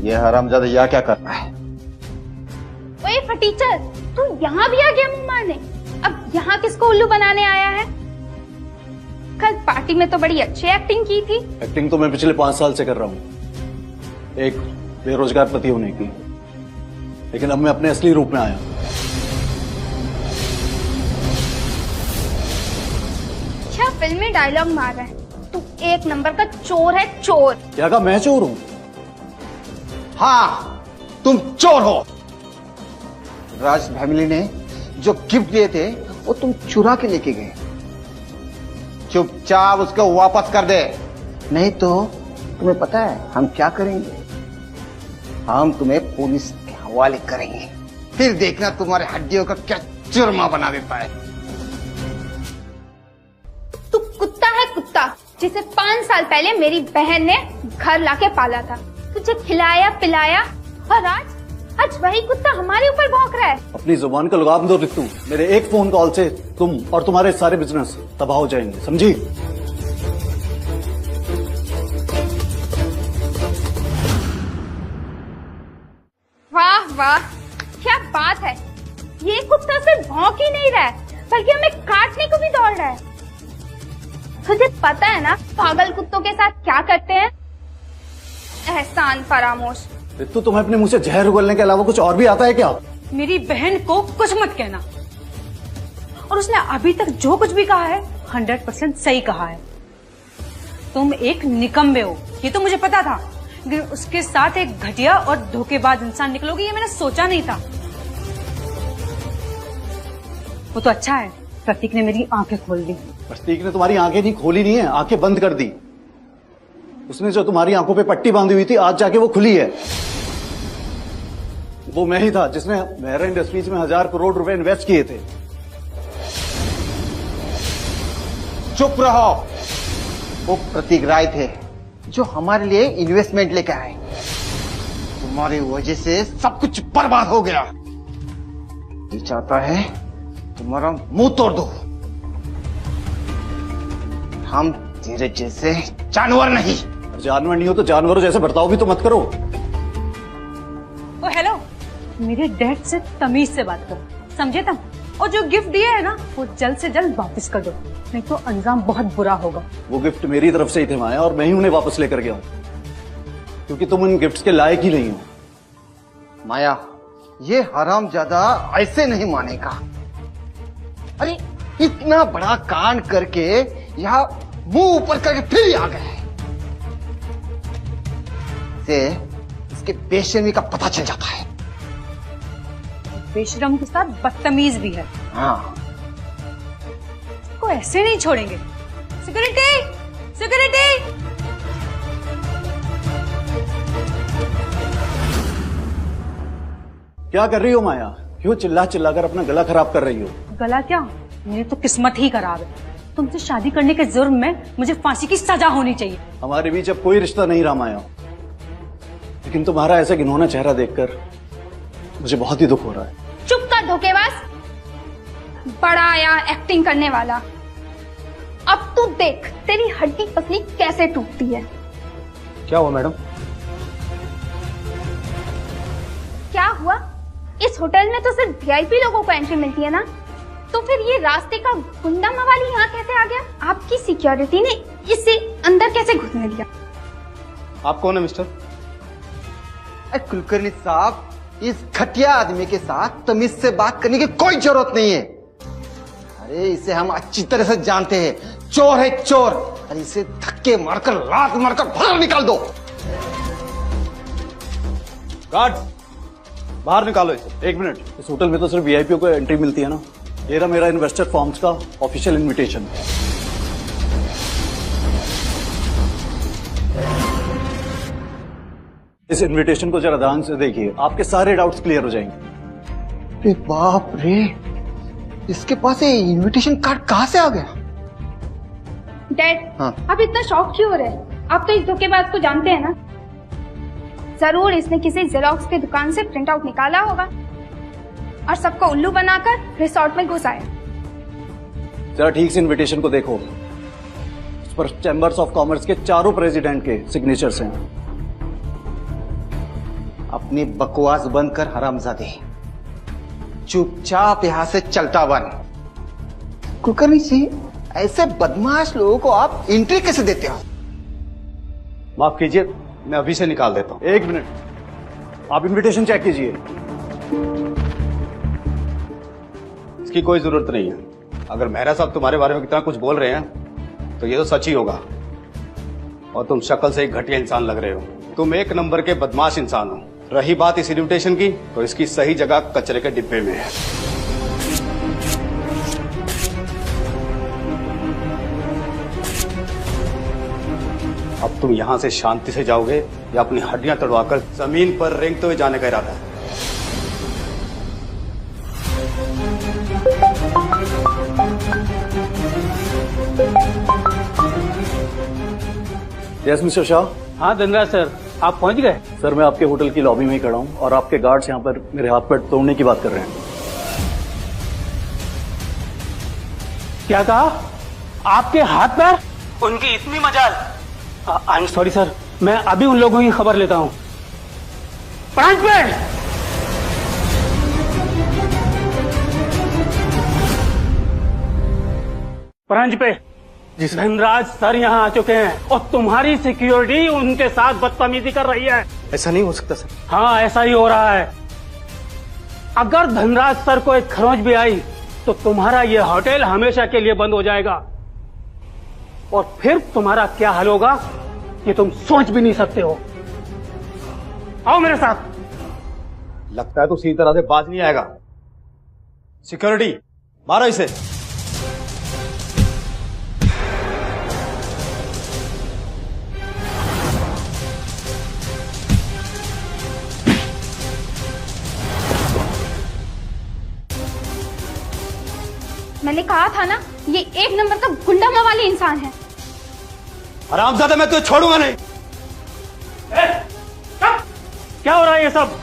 ये हरामजादा यहाँ क्या कर रहा है? ओए फटीचर, तू यहाँ भी आ गया मुंह मारने। अब यहाँ किसको उल्लू बनाने आया है? कल पार्टी में तो बड़ी अच्छी एक्टिंग की थी। एक्टिंग तो मैं पिछले 5 साल से कर रहा हूँ, एक बेरोजगार पति होने की, लेकिन अब मैं अपने असली रूप में आया। क्या फिल्म में डायलॉग मार रहा है? तू एक नंबर का चोर है, चोर। क्या कहा मैं चोर हूँ? हाँ, तुम चोर हो। राज फैमिली ने जो गिफ्ट दिए थे वो तुम चुरा के लेके गए। चुपचाप उसको वापस कर दे, नहीं तो तुम्हें पता है हम क्या करेंगे? हम तुम्हें पुलिस के हवाले करेंगे, फिर देखना तुम्हारे हड्डियों का क्या चूरमा बना देता है। तू कुत्ता है, कुत्ता, जिसे 5 साल पहले मेरी बहन ने घर लाके पाला था, तुझे खिलाया पिलाया, और आज वही कुत्ता हमारे ऊपर भौंक रहा है। अपनी जुबान का लगाम दो रितु, मेरे एक फोन कॉल से तुम और तुम्हारे सारे बिजनेस तबाह हो जाएंगे, समझी? वाह वाह, क्या बात है। ये कुत्ता सिर्फ भौंक ही नहीं रहा है, बल्कि हमें काटने को भी दौड़ रहा है। तुझे पता है ना पागल कुत्तों के साथ क्या करते हैं? एहसान फरामोश। रितु, तुम्हें अपने मुंह से जहर उगलने के अलावा कुछ और भी आता है क्या? मेरी बहन को कुछ मत कहना, और उसने अभी तक जो कुछ भी कहा है 100% सही कहा है। तुम एक निकम्मे हो, ये तो मुझे पता था, लेकिन उसके साथ एक घटिया और धोखेबाज इंसान निकलोगे ये मैंने सोचा नहीं था। वो तो अच्छा है, प्रतीक ने मेरी आंखें खोल दी। प्रतीक ने तुम्हारी आंखें नहीं खोली, नहीं है, आंखें बंद कर दी। उसने जो तुम्हारी आंखों पे पट्टी बांधी हुई थी, आज जाके वो खुली है। वो मैं ही था जिसने मेहरा इंडस्ट्रीज में 1000 करोड़ रुपए इन्वेस्ट किए थे। चुप रहो। वो प्रतीक राय थे जो हमारे लिए इन्वेस्टमेंट लेकर आए। तुम्हारी वजह से सब कुछ बर्बाद हो गया। ये चाहता है तुम्हारा मुंह तोड़ दो। हम तेरे जैसे जानवर नहीं। जानवर नहीं हो तो जानवरों जैसे बर्ताव भी तो मत करो। ओ हेलो, मेरे डैड से तमीज से बात करो, समझे तुम? और जो गिफ्ट दिए है ना, वो जल्द से जल्द वापस कर दो, नहीं तो अंजाम बहुत बुरा होगा। वो गिफ्ट मेरी तरफ से ही थे माया, और मैं ही उन्हें वापस लेकर गया हूं, क्योंकि तुम उन गिफ्ट्स के लायक ही नहीं हो। माया, ये हरामजादा ऐसे नहीं मानेगा। अरे इतना बड़ा कांड करके यहाँ मुंह ऊपर करके फिर आ गया है। से इसके बेशर्मी का पता चल जाता है। बेशरम के साथ बदतमीज भी है। हाँ, को ऐसे नहीं छोड़ेंगे। Security, security. क्या कर रही हो माया? क्यों चिल्ला चिल्लाकर अपना गला खराब कर रही हो? गला क्या, मेरी तो किस्मत ही खराब है। तुमसे शादी करने के जुर्म में मुझे फांसी की सजा होनी चाहिए। हमारे बीच अब कोई रिश्ता नहीं रहा माया, लेकिन तुम्हारा ऐसा घिनौना चेहरा देखकर मुझे बहुत ही दुख हो रहा है। चुप कर धोखेबाज, बड़ा आया एक्टिंग करने वाला। अब तू देख तेरी हड्डी पसली कैसे टूटती है। क्या हुआ मैडम? क्या हुआ? इस होटल में तो सिर्फ वीआईपी लोगों को एंट्री मिलती है ना, तो फिर ये रास्ते का गुंडा मवाली यहाँ कैसे आ गया? आपकी सिक्योरिटी ने इसे अंदर कैसे घुसने दिया? आप कौन है मिस्टर? कुलकर्णी साहब, इस घटिया आदमी के साथ तमीज से बात करने की कोई जरूरत नहीं है। अरे इसे हम अच्छी तरह से जानते हैं, चोर है चोर। अरे इसे धक्के मारकर लात मारकर बाहर निकाल दो। गार्ड, बाहर निकालो इसे। 1 मिनट, इस होटल में तो सिर्फ वीआईपी को एंट्री मिलती है ना। ये रहा मेरा इन्वेस्टर फॉर्म्स का ऑफिशियल इन्विटेशन। इस इन्विटेशन को जरा ध्यान से देखिए, आपके सारे डाउट्स क्लियर हो जाएंगे। अरे बाप रे, इसके पास ये इन्विटेशन कार्ड कहाँ से आ गया? डैड, हाँ? आप इतना शॉक क्यों हो रहे हैं? आप तो इस धोखेबाज को जानते हैं ना। जरूर इसने किसी जेरोक्स की दुकान से प्रिंट आउट निकाला होगा और सबको उल्लू बनाकर रिसोर्ट में घुस आया। जरा ठीक से इन्विटेशन को देखो, उस पर चैम्बर्स ऑफ कॉमर्स के चारों प्रेसिडेंट के सिग्नेचर्स हैं। अपनी बकवास बंद कर हरामजादे। चुपचाप यहां से चलता बन। कुलकर्णी सिंह, ऐसे बदमाश लोगों को आप एंट्री कैसे देते हो? माफ कीजिए, मैं अभी से निकाल देता हूँ। एक मिनट, आप इनविटेशन चेक कीजिए। इसकी कोई जरूरत नहीं है। अगर मेहरा साहब तुम्हारे बारे में कितना कुछ बोल रहे हैं तो ये तो सच ही होगा। और तुम शक्ल से एक घटिया इंसान लग रहे हो। तुम एक नंबर के बदमाश इंसान हो। रही बात इस इन्विटेशन की, तो इसकी सही जगह कचरे के डिब्बे में है। अब तुम यहां से शांति से जाओगे या अपनी हड्डियां तड़वाकर जमीन पर रेंगते हुए जाने का इरादा है? Yes mister Shah. हाँ धनराज सर, आप पहुंच गए? सर, मैं आपके होटल की लॉबी में ही खड़ा हूं और आपके गार्ड्स यहाँ पर मेरे हाथ पैर तोड़ने की बात कर रहे हैं। क्या कहा? आपके हाथ पैर? उनकी इतनी मजाल। आई एम सॉरी सर, मैं अभी उन लोगों की खबर लेता हूं। प्रांत पे धनराज सर यहाँ आ चुके हैं और तुम्हारी सिक्योरिटी उनके साथ बदतमीजी कर रही है। ऐसा नहीं हो सकता सर। हाँ, ऐसा ही हो रहा है। अगर धनराज सर को एक खरोंच भी आई तो तुम्हारा ये होटल हमेशा के लिए बंद हो जाएगा और फिर तुम्हारा क्या हाल होगा ये तुम सोच भी नहीं सकते हो। आओ मेरे साथ। लगता है तो सीधी तरह से बाज नहीं आएगा। सिक्योरिटी, मारो इसे। मैंने कहा था ना, ये एक नंबर का गुंडा मवाली इंसान है। हरामजादा, मैं तुझे छोड़ूंगा नहीं। क्या हो रहा है ये सब?